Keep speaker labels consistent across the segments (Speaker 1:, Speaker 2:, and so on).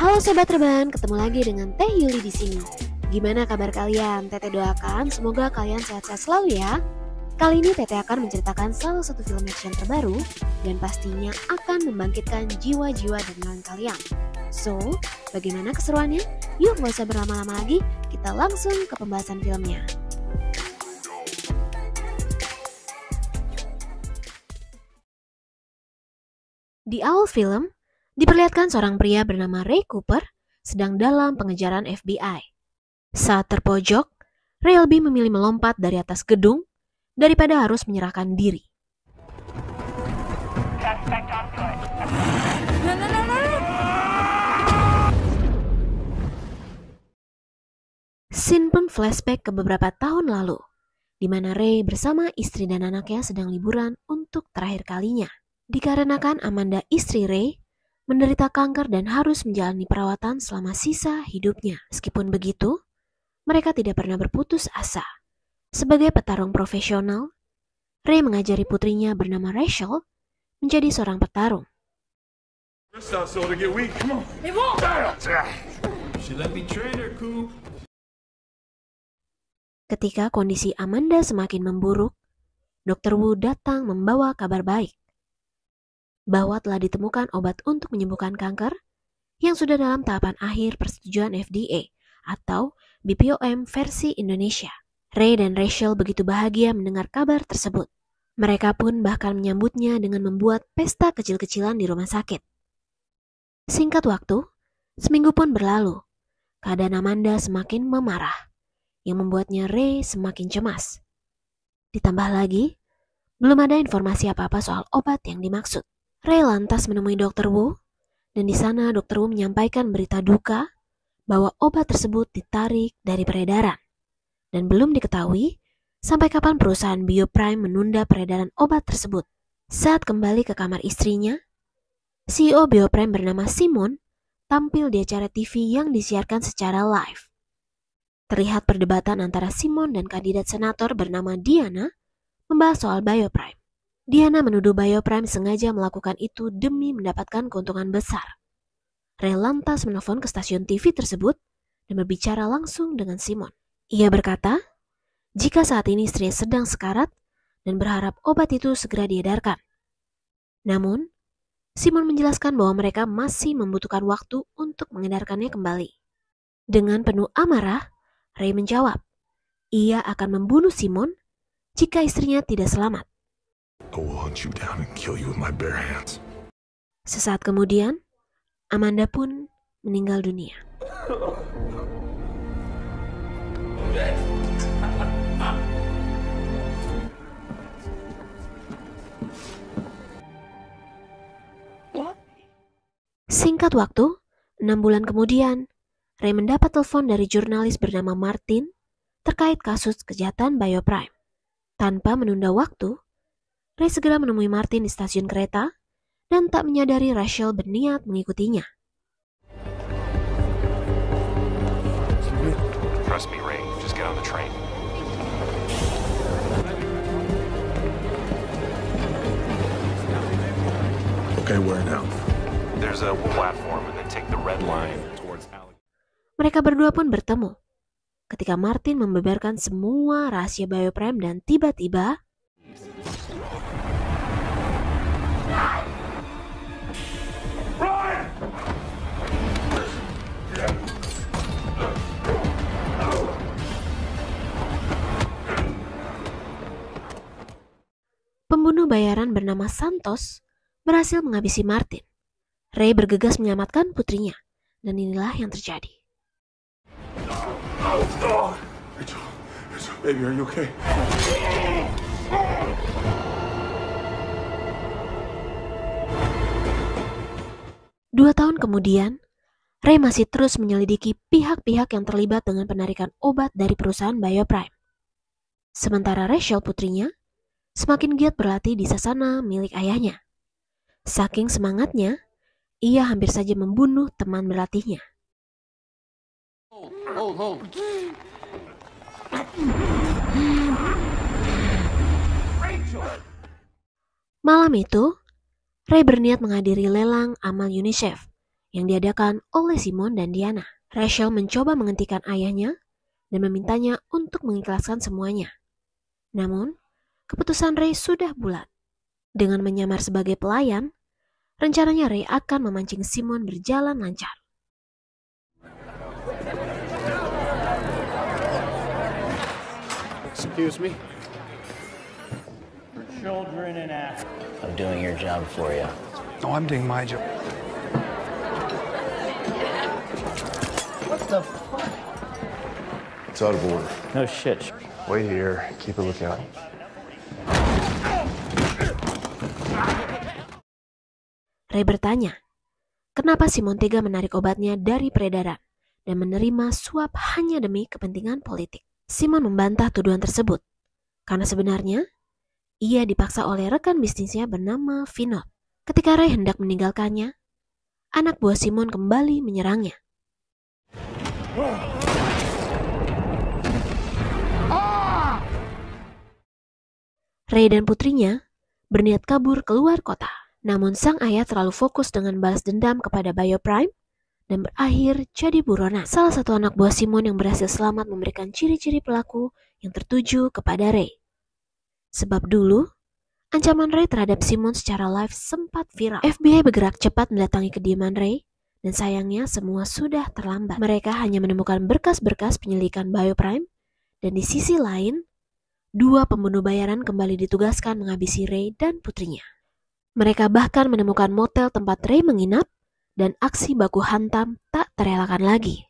Speaker 1: Halo Sobat Rebahan, ketemu lagi dengan Teh Yuli di sini. Gimana kabar kalian? Teteh doakan semoga kalian sehat-sehat selalu ya. Kali ini Teteh akan menceritakan salah satu film action terbaru dan pastinya akan membangkitkan jiwa-jiwa dan kalian. So, bagaimana keseruannya? Yuk gak usah berlama-lama lagi, kita langsung ke pembahasan filmnya. Di awal film, diperlihatkan seorang pria bernama Ray Cooper sedang dalam pengejaran FBI. Saat terpojok, Ray lebih memilih melompat dari atas gedung daripada harus menyerahkan diri. Scene pun flashback ke beberapa tahun lalu, di mana Ray bersama istri dan anaknya sedang liburan untuk terakhir kalinya. Dikarenakan Amanda, istri Ray, menderita kanker dan harus menjalani perawatan selama sisa hidupnya. Meskipun begitu, mereka tidak pernah berputus asa. Sebagai petarung profesional, Ray mengajari putrinya bernama Rachel menjadi seorang petarung. Ketika kondisi Amanda semakin memburuk, Dr. Wu datang membawa kabar baik bahwa telah ditemukan obat untuk menyembuhkan kanker yang sudah dalam tahapan akhir persetujuan FDA atau BPOM versi Indonesia. Ray dan Rachel begitu bahagia mendengar kabar tersebut. Mereka pun bahkan menyambutnya dengan membuat pesta kecil-kecilan di rumah sakit. Singkat waktu, seminggu pun berlalu. Keadaan Amanda semakin memarah, yang membuatnya Ray semakin cemas. Ditambah lagi, belum ada informasi apa-apa soal obat yang dimaksud. Ray lantas menemui Dr. Wu, dan di sana Dr. Wu menyampaikan berita duka bahwa obat tersebut ditarik dari peredaran, dan belum diketahui sampai kapan perusahaan Bioprime menunda peredaran obat tersebut. Saat kembali ke kamar istrinya, CEO Bioprime bernama Simon tampil di acara TV yang disiarkan secara live. Terlihat perdebatan antara Simon dan kandidat senator bernama Diana membahas soal Bioprime. Diana menuduh Bioprime sengaja melakukan itu demi mendapatkan keuntungan besar. Ray lantas menelpon ke stasiun TV tersebut dan berbicara langsung dengan Simon. Ia berkata, jika saat ini istrinya sedang sekarat dan berharap obat itu segera diedarkan. Namun, Simon menjelaskan bahwa mereka masih membutuhkan waktu untuk mengedarkannya kembali. Dengan penuh amarah, Ray menjawab, ia akan membunuh Simon jika istrinya tidak selamat. Sesaat kemudian, Amanda pun meninggal dunia. Singkat waktu, 6 bulan kemudian, Ray mendapat telepon dari jurnalis bernama Martin terkait kasus kejahatan Bioprime. Tanpa menunda waktu, Ray segera menemui Martin di stasiun kereta dan tak menyadari Rachel berniat mengikutinya.
Speaker 2: Trust me, Ray. Just get on the train.
Speaker 3: Okay, where now?
Speaker 2: There's a platform and then take the red line towards Alec.
Speaker 1: Mereka berdua pun bertemu ketika Martin membeberkan semua rahasia Bioprime dan tiba-tiba pembunuh bayaran bernama Santos berhasil menghabisi Martin. Ray bergegas menyelamatkan putrinya, dan inilah yang terjadi.
Speaker 3: Rachel, baby, are you okay?
Speaker 1: 2 tahun kemudian, Ray masih terus menyelidiki pihak-pihak yang terlibat dengan penarikan obat dari perusahaan Bioprime. Sementara Rachel, putrinya, semakin giat berlatih di sasana milik ayahnya. Saking semangatnya, ia hampir saja membunuh teman berlatihnya. Malam itu, Ray berniat menghadiri lelang amal UNICEF yang diadakan oleh Simon dan Diana. Rachel mencoba menghentikan ayahnya dan memintanya untuk mengikhlaskan semuanya. Namun, keputusan Ray sudah bulat. Dengan menyamar sebagai pelayan, rencananya Ray akan memancing Simon berjalan lancar.
Speaker 4: Excuse me?
Speaker 5: For children and athletes.
Speaker 6: I'm doing your job for you.
Speaker 4: No, I'm doing my job.
Speaker 5: What the fuck?
Speaker 3: It's out of order.
Speaker 5: No shit.
Speaker 3: Wait here. Keep a lookout.
Speaker 1: Ray bertanya, kenapa Simon tega menarik obatnya dari peredaran dan menerima suap hanya demi kepentingan politik. Simon membantah tuduhan tersebut, karena sebenarnya ia dipaksa oleh rekan bisnisnya bernama Vinod. Ketika Ray hendak meninggalkannya, anak buah Simon kembali menyerangnya. Ray dan putrinya berniat kabur keluar kota. Namun sang ayah terlalu fokus dengan balas dendam kepada Bioprime dan berakhir jadi buronan. Salah satu anak buah Simon yang berhasil selamat memberikan ciri-ciri pelaku yang tertuju kepada Ray. Sebab dulu, ancaman Ray terhadap Simon secara live sempat viral. FBI bergerak cepat mendatangi kediaman Ray, dan sayangnya semua sudah terlambat. Mereka hanya menemukan berkas-berkas penyelidikan Bioprime, dan di sisi lain, 2 pembunuh bayaran kembali ditugaskan menghabisi Ray dan putrinya. Mereka bahkan menemukan motel tempat Ray menginap dan aksi baku hantam tak terelakkan lagi.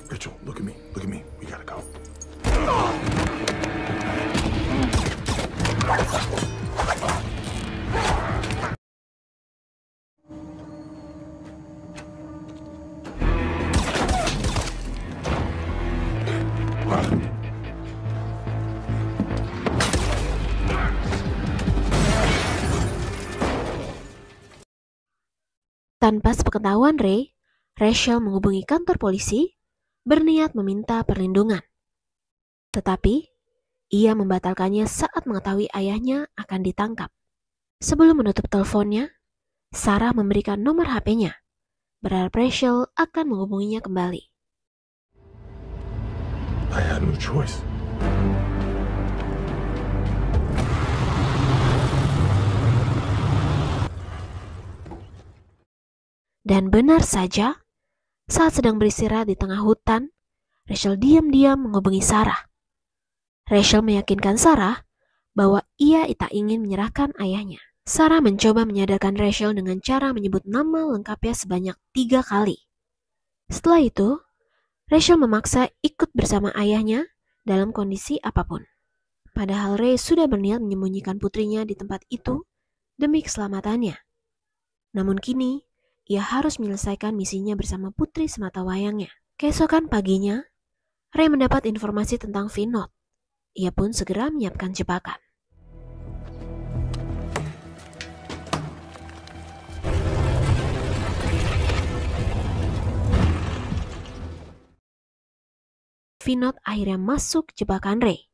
Speaker 3: Rachel, look at me. Look at me. We gotta go.
Speaker 1: Tanpa sepengetahuan Ray, Rachel menghubungi kantor polisi berniat meminta perlindungan. Tetapi, ia membatalkannya saat mengetahui ayahnya akan ditangkap. Sebelum menutup teleponnya, Sarah memberikan nomor HP-nya, berharap Rachel akan menghubunginya kembali.
Speaker 3: I had no choice.
Speaker 1: Dan benar saja, saat sedang beristirahat di tengah hutan, Rachel diam-diam menghubungi Sarah. Rachel meyakinkan Sarah bahwa ia tak ingin menyerahkan ayahnya. Sarah mencoba menyadarkan Rachel dengan cara menyebut nama lengkapnya sebanyak 3 kali. Setelah itu, Rachel memaksa ikut bersama ayahnya dalam kondisi apapun. Padahal Ray sudah berniat menyembunyikan putrinya di tempat itu demi keselamatannya. Namun kini, ia harus menyelesaikan misinya bersama putri sematawayangnya. Keesokan paginya, Ray mendapat informasi tentang Vinod. Ia pun segera menyiapkan jebakan. Vinod akhirnya masuk jebakan Ray.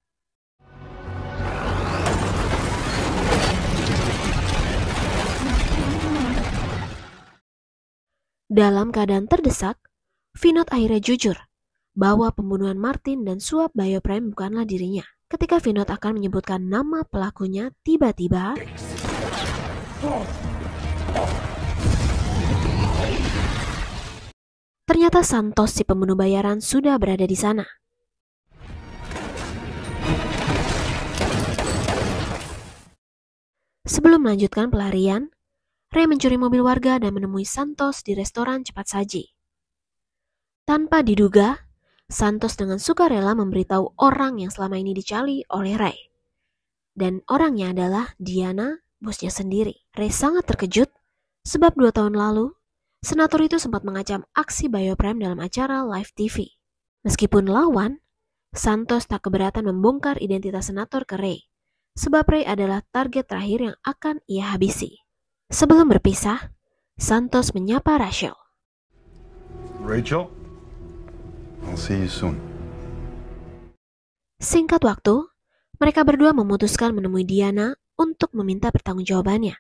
Speaker 1: Dalam keadaan terdesak, Vinod akhirnya jujur bahwa pembunuhan Martin dan suap Bioprime bukanlah dirinya. Ketika Vinod akan menyebutkan nama pelakunya, tiba-tiba ternyata Santos si pembunuh bayaran sudah berada di sana. Sebelum melanjutkan pelarian, Ray mencuri mobil warga dan menemui Santos di restoran cepat saji. Tanpa diduga, Santos dengan sukarela memberitahu orang yang selama ini dicari oleh Ray. Dan orangnya adalah Diana, bosnya sendiri. Ray sangat terkejut sebab 2 tahun lalu, senator itu sempat mengacam aksi Bioprime dalam acara live TV. Meskipun lawan, Santos tak keberatan membongkar identitas senator ke Ray, sebab Ray adalah target terakhir yang akan ia habisi. Sebelum berpisah, Santos menyapa Rachel.
Speaker 3: Rachel, I'll see you soon.
Speaker 1: Singkat waktu, Mereka berdua memutuskan menemui Diana untuk meminta pertanggungjawabannya.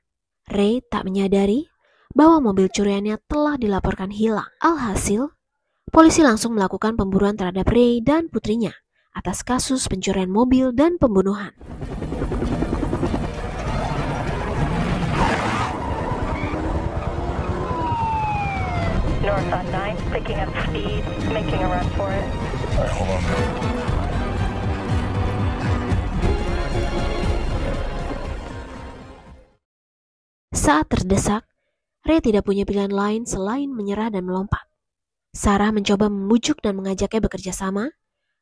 Speaker 1: Ray tak menyadari bahwa mobil curiannya telah dilaporkan hilang. Alhasil, polisi langsung melakukan pemburuan terhadap Ray dan putrinya atas kasus pencurian mobil dan pembunuhan.
Speaker 4: North on 9, picking up speed, making a run for it.
Speaker 3: All right, hold on.
Speaker 1: Saat terdesak, Ray tidak punya pilihan lain selain menyerah dan melompat. Sarah mencoba membujuk dan mengajaknya bekerja sama,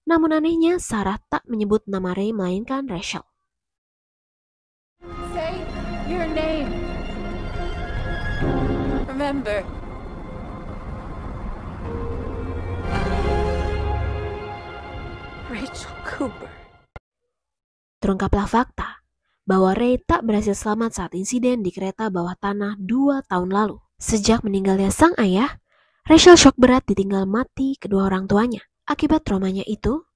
Speaker 1: namun anehnya Sarah tak menyebut nama Ray melainkan Rachel.
Speaker 7: Say your name. Remember. Rachel Cooper.
Speaker 1: Terungkaplah fakta bahwa Ray tak berhasil selamat saat insiden di kereta bawah tanah 2 tahun lalu. Sejak meninggalnya sang ayah, Rachel shock berat ditinggal mati kedua orang tuanya. Akibat traumanya itu,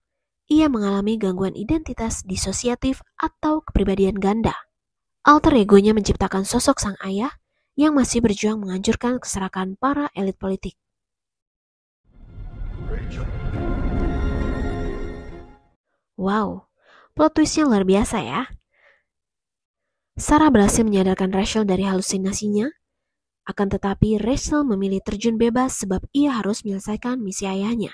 Speaker 1: ia mengalami gangguan identitas disosiatif atau kepribadian ganda. Alter egonya menciptakan sosok sang ayah yang masih berjuang menghancurkan keserakahan para elit politik. Wow, plot twistnya luar biasa ya. Sarah berhasil menyadarkan Rachel dari halusinasinya, akan tetapi Rachel memilih terjun bebas sebab ia harus menyelesaikan misi ayahnya.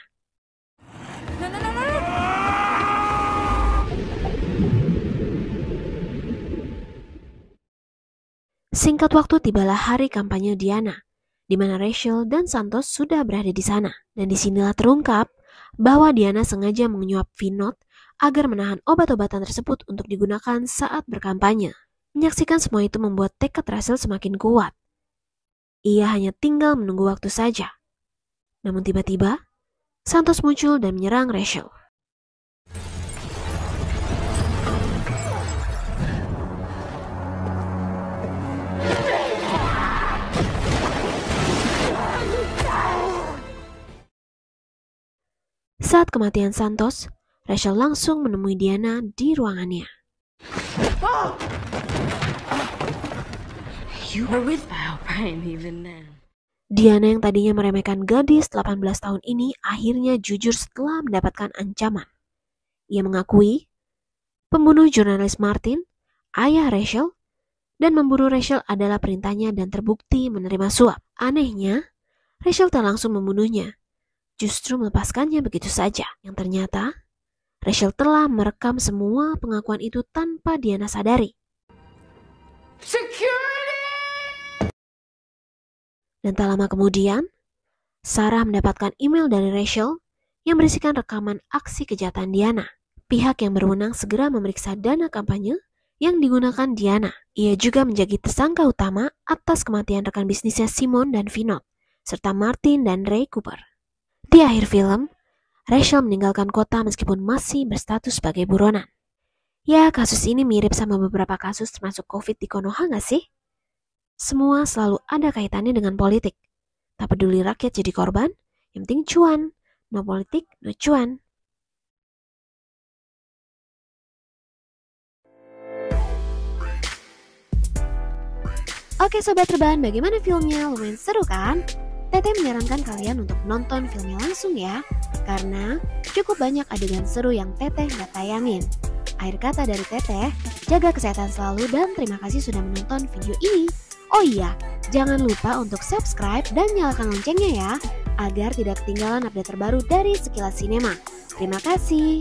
Speaker 1: Singkat waktu tibalah hari kampanye Diana, di mana Rachel dan Santos sudah berada di sana. Dan disinilah terungkap bahwa Diana sengaja menyuap Vinod agar menahan obat-obatan tersebut untuk digunakan saat berkampanye. Menyaksikan semua itu membuat tekad Rachel semakin kuat. Ia hanya tinggal menunggu waktu saja. Namun tiba-tiba, Santos muncul dan menyerang Rachel. Saat kematian Santos, Rachel langsung menemui Diana di ruangannya.
Speaker 7: You were with Val Brian even then.
Speaker 1: Diana yang tadinya meremehkan gadis 18 tahun ini akhirnya jujur setelah mendapatkan ancaman. Ia mengakui pembunuh jurnalis Martin, ayah Rachel, dan memburu Rachel adalah perintahnya dan terbukti menerima suap. Anehnya, Rachel tak langsung membunuhnya, justru melepaskannya begitu saja. Yang ternyata, Rachel telah merekam semua pengakuan itu tanpa Diana sadari.
Speaker 7: Security!
Speaker 1: Dan tak lama kemudian, Sarah mendapatkan email dari Rachel yang berisikan rekaman aksi kejahatan Diana. Pihak yang berwenang segera memeriksa dana kampanye yang digunakan Diana. Ia juga menjadi tersangka utama atas kematian rekan bisnisnya Simon dan Vinod, serta Martin dan Ray Cooper. Di akhir film, Rachel meninggalkan kota meskipun masih berstatus sebagai buronan. Ya, kasus ini mirip sama beberapa kasus termasuk COVID di Konoha gak sih? Semua selalu ada kaitannya dengan politik. Tak peduli rakyat jadi korban, yang penting cuan. No politik, no cuan. Oke Sobat Rebahan, bagaimana filmnya? Lumayan seru kan? Teteh menyarankan kalian untuk nonton filmnya langsung ya, karena cukup banyak adegan seru yang Teteh nggak tayangin. Akhir kata dari Teteh, jaga kesehatan selalu dan terima kasih sudah menonton video ini. Oh iya, jangan lupa untuk subscribe dan nyalakan loncengnya ya, agar tidak ketinggalan update terbaru dari Sekilas Sinema. Terima kasih.